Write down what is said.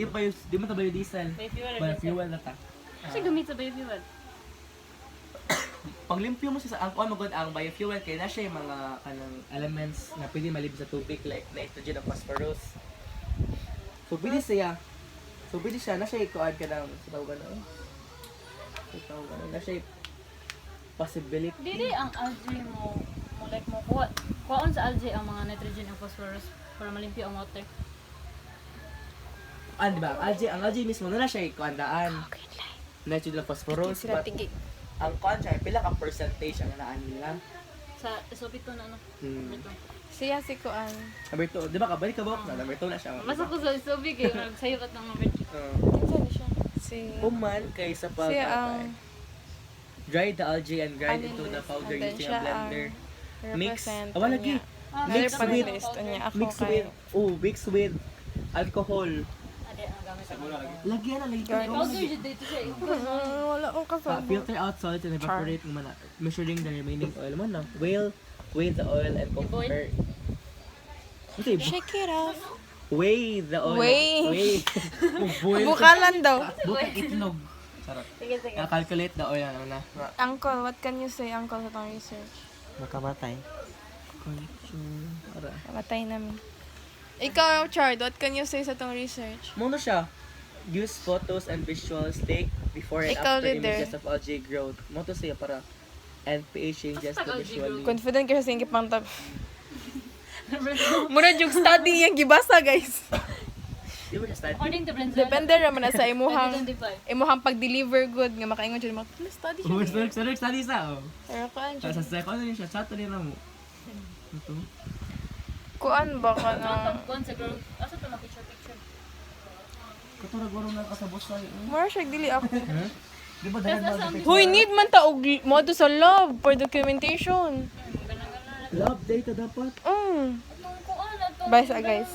Di mo tabayo diesel. Biofuel. Biofuel na ta. Kasi gamit sa biofuel. Panglimpyo mo siya sa ang magod ang biofuel kaya na siya yung mga kanang elements na pwede malib sa tubig like nitrogen at phosphorus. So pwede siya. Na siya ikuan ka ng sa tawag na. Na siya possibility. Dili ang algae mo like mo kuhaon sa algae ang mga nitrogen and phosphorus para malimpyo ang water. Di ba? Ang algae mismo na siya ikuandaan. Nitrogen at phosphorus. But ang kuan siya, pila ka percentage ang naan nila. Sa SOP to na ano. Ito. Siya si Kuan. Number 2, di ba kabalik ka ba? Number 2 na siya. Masa ko sa SOP kayo nagsayo ka ng number 2. Kinsa ni siya? Si Human kay sa pag siya ang dry the algae and grind into the powder and then using siya a blender. Mix. represent Wala lagi. niya. Mix Other with panelist niya ako mix with mix with alcohol. Ade ang gamit sa Lagyan na lagi. powder jud dito siya. Wala akong kasama. Filter out solid and evaporate mo na measuring the remaining oil mo na. Weigh the oil and compare. Okay, Shake it off. weigh the oil. Weigh. Boil. Bukalan daw. Bukang itlog. Sarap. Sige. Calculate the oil ano na. Uncle, what can you say, Uncle, sa tong research? Makamatay. Para. Matay namin. Ikaw, Chard, what can you say sa tong research? Mo na siya. Use photos and visuals take before and Ikaw, after leader. images of algae growth. Mo to siya para NPH changes Basta to algae visually. Confident ka sa ingip pang tab. Muna yung study yung gibasa, guys. Di ba just According to Brenzana. Depende raman na sa imuhang 2025. pag-deliver good nga makaingon siya study siya. Study sa oh. Pero kuan Sa siya. second niya siya chat ni mo. Ito. Kuan ba ka na? Kuan sa girl. Asa to na picture. Katura guro na kasabos sa Mura siya dili ako. Di ba dahil ba Hoy, need man ta og modo sa love for documentation. love data dapat? Mm. Itong kuan, itong Bye sa guys.